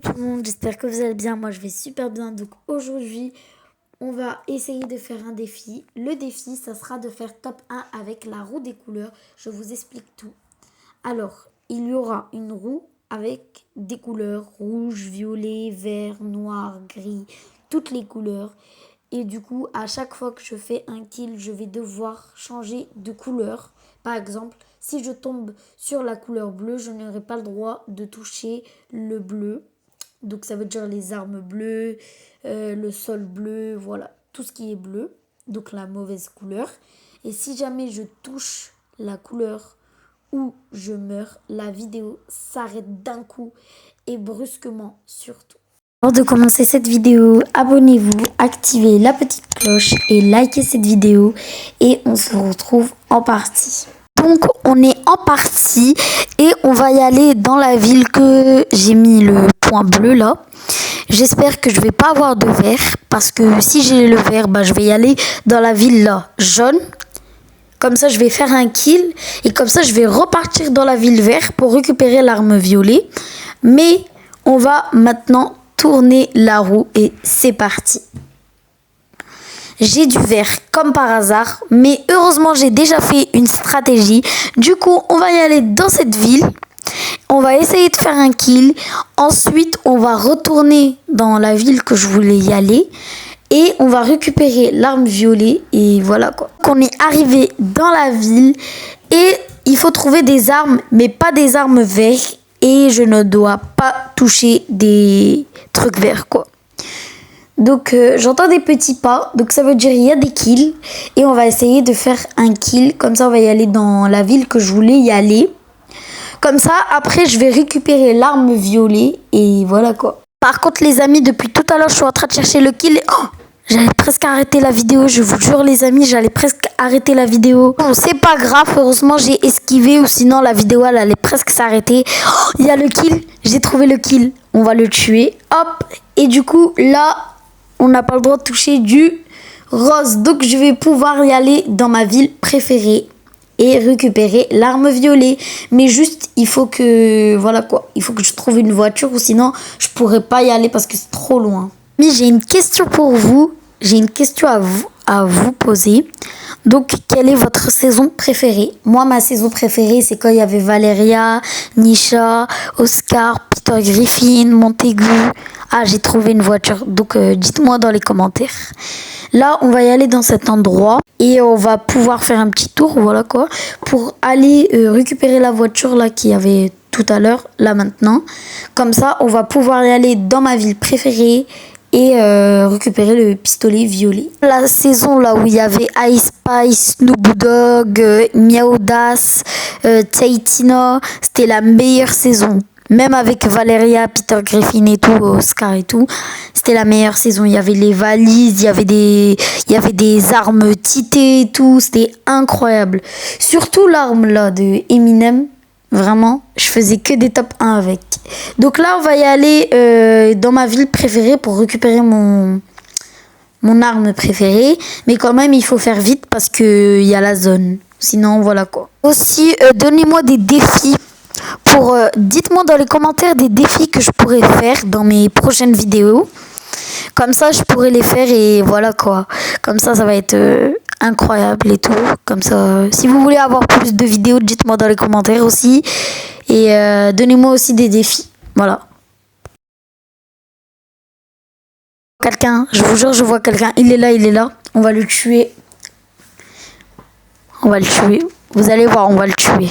tout le monde, j'espère que vous allez bien. Moi je vais super bien. Donc aujourd'hui on va essayer de faire un défi. Le défi ça sera de faire top 1 avec la roue des couleurs. Je vous explique tout. Alors il y aura une roue avec des couleurs rouge, violet, vert, noir, gris, toutes les couleurs. Et du coup à chaque fois que je fais un kill je vais devoir changer de couleur. Par exemple, si je tombe sur la couleur bleue, je n'aurai pas le droit de toucher le bleu. Donc ça veut dire les armes bleues, le sol bleu, voilà, tout ce qui est bleu. Donc la mauvaise couleur. Et si jamais je touche la couleur où je meurs, la vidéo s'arrête d'un coup et brusquement surtout. Avant de commencer cette vidéo, abonnez-vous, activez la petite cloche et likez cette vidéo. Et on se retrouve en partie. Donc on est en partie et on va y aller dans la ville que j'ai mis le point bleu là. J'espère que je vais pas avoir de vert parce que si j'ai le vert, bah, je vais y aller dans la ville là jaune. Comme ça je vais faire un kill et comme ça je vais repartir dans la ville verte pour récupérer l'arme violet. Mais on va maintenant tourner la roue et c'est parti. J'ai du vert comme par hasard, mais heureusement j'ai déjà fait une stratégie. Du coup, on va y aller dans cette ville. On va essayer de faire un kill. Ensuite, on va retourner dans la ville que je voulais y aller. Et on va récupérer l'arme violet. Et voilà quoi. Donc, on est arrivé dans la ville. Et il faut trouver des armes, mais pas des armes vertes. Et je ne dois pas toucher des trucs verts quoi. Donc j'entends des petits pas, donc ça veut dire il y a des kills et on va essayer de faire un kill, comme ça on va y aller dans la ville que je voulais y aller. Comme ça après je vais récupérer l'arme violet et voilà quoi. Par contre les amis, depuis tout à l'heure je suis en train de chercher le kill et j'allais presque arrêter la vidéo, je vous jure les amis, j'allais presque arrêter la vidéo. Bon c'est pas grave, heureusement j'ai esquivé ou sinon la vidéo elle allait presque s'arrêter. Il y a le kill, j'ai trouvé le kill, on va le tuer, hop, et du coup là... on n'a pas le droit de toucher du rose. Donc je vais pouvoir y aller dans ma ville préférée et récupérer l'arme violet. Mais juste, il faut que... voilà quoi. Il faut que je trouve une voiture ou sinon je pourrais pas y aller parce que c'est trop loin. Mais j'ai une question pour vous. J'ai une question à vous poser. Donc, quelle est votre saison préférée? Moi, ma saison préférée, c'est quand il y avait Valeria, Nisha, Oscar, Peter Griffin, Montaigu. Ah, j'ai trouvé une voiture. Donc, dites-moi dans les commentaires. Là, on va y aller dans cet endroit et on va pouvoir faire un petit tour, voilà quoi, pour aller récupérer la voiture là qu'il y avait tout à l'heure, là maintenant. Comme ça, on va pouvoir y aller dans ma ville préférée et récupérer le pistolet violet. La saison là où il y avait Ice Spice, Snoop Dogg, Miaudas, Taitina, c'était la meilleure saison. Même avec Valeria, Peter Griffin et tout, Oscar et tout, c'était la meilleure saison. Il y avait les valises, il y avait des armes titées et tout, c'était incroyable. Surtout l'arme là de Eminem. Vraiment, je faisais que des top 1 avec. Donc là, on va y aller dans ma ville préférée pour récupérer mon arme préférée. Mais quand même, il faut faire vite parce qu'il y a la zone. Sinon, voilà quoi. Aussi, donnez-moi des défis. Dites-moi dans les commentaires des défis que je pourrais faire dans mes prochaines vidéos. Comme ça, je pourrais les faire et voilà quoi. Comme ça va être incroyable et tout. Comme ça, si vous voulez avoir plus de vidéos, dites-moi dans les commentaires aussi. Et donnez-moi aussi des défis. Voilà. Quelqu'un, je vous jure, je vois quelqu'un. Il est là. On va le tuer. On va le tuer. Vous allez voir, on va le tuer.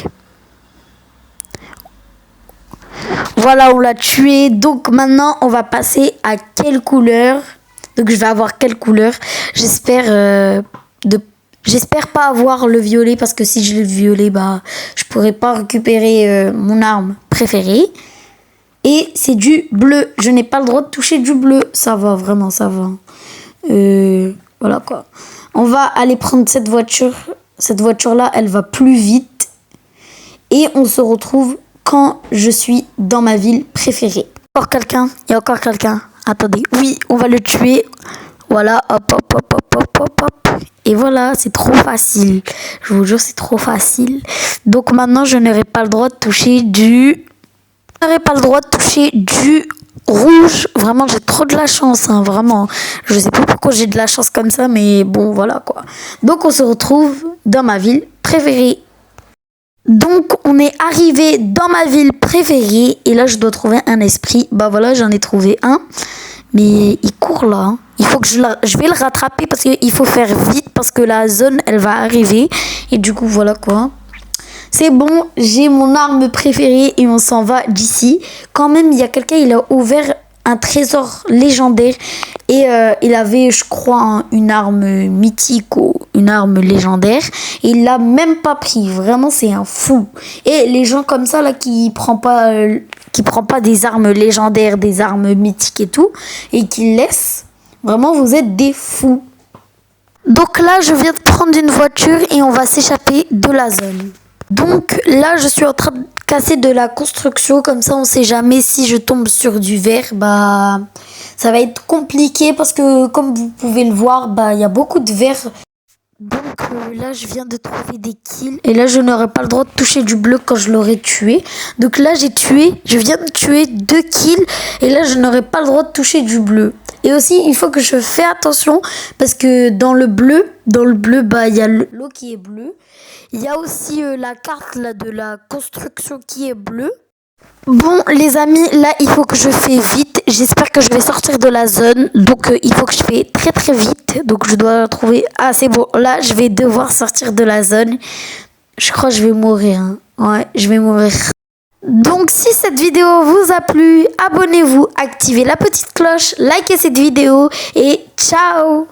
Voilà, on l'a tué. Donc maintenant, on va passer à quelle couleur? Donc je vais avoir quelle couleur? J'espère pas avoir le violet parce que si je l'ai le violet, bah je pourrais pas récupérer mon arme préférée. Et c'est du bleu. Je n'ai pas le droit de toucher du bleu. Ça va, vraiment, ça va. Voilà quoi. On va aller prendre cette voiture. Cette voiture-là, elle va plus vite. Et on se retrouve quand je suis dans ma ville préférée. Encore quelqu'un? Il y a encore quelqu'un. Attendez. Oui, on va le tuer. Voilà. Hop. Et voilà, c'est trop facile. Je vous jure, c'est trop facile. Donc maintenant, je n'aurai pas le droit de toucher du... Je n'aurai pas le droit de toucher du rouge. Vraiment, j'ai trop de la chance, hein, vraiment. Je sais pas pourquoi j'ai de la chance comme ça, mais bon, voilà quoi. Donc, on se retrouve dans ma ville préférée. Donc, on est arrivé dans ma ville préférée. Et là, je dois trouver un esprit. Bah voilà, j'en ai trouvé un. Mais il court là, hein. Il faut que je vais le rattraper parce qu'il faut faire vite parce que la zone, elle va arriver. Et du coup, voilà quoi. C'est bon, j'ai mon arme préférée et on s'en va d'ici. Quand même, il y a quelqu'un, il a ouvert un trésor légendaire. Et il avait, je crois, une arme mythique ou une arme légendaire. Et il l'a même pas pris. Vraiment, c'est un fou. Et les gens comme ça, là, qui prend pas des armes légendaires, des armes mythiques et tout, et qui laissent, vraiment, vous êtes des fous. Donc là, je viens de prendre une voiture et on va s'échapper de la zone. Donc là, je suis en train de casser de la construction, comme ça on sait jamais si je tombe sur du verre, bah ça va être compliqué parce que comme vous pouvez le voir, bah il y a beaucoup de verre. Donc là, je viens de trouver des kills et là je n'aurai pas le droit de toucher du bleu quand je l'aurai tué. Donc là, je viens de tuer 2 kills et là je n'aurai pas le droit de toucher du bleu. Et aussi, il faut que je fais attention parce que dans le bleu, bah il y a l'eau qui est bleue. Il y a aussi la carte là, de la construction qui est bleue. Bon les amis, là il faut que je fais vite. J'espère que je vais sortir de la zone. Donc il faut que je fais très très vite. Donc je dois trouver... Ah c'est bon, là je vais devoir sortir de la zone. Je crois que je vais mourir. Hein. Ouais, je vais mourir. Donc si cette vidéo vous a plu, abonnez-vous, activez la petite cloche, likez cette vidéo et ciao!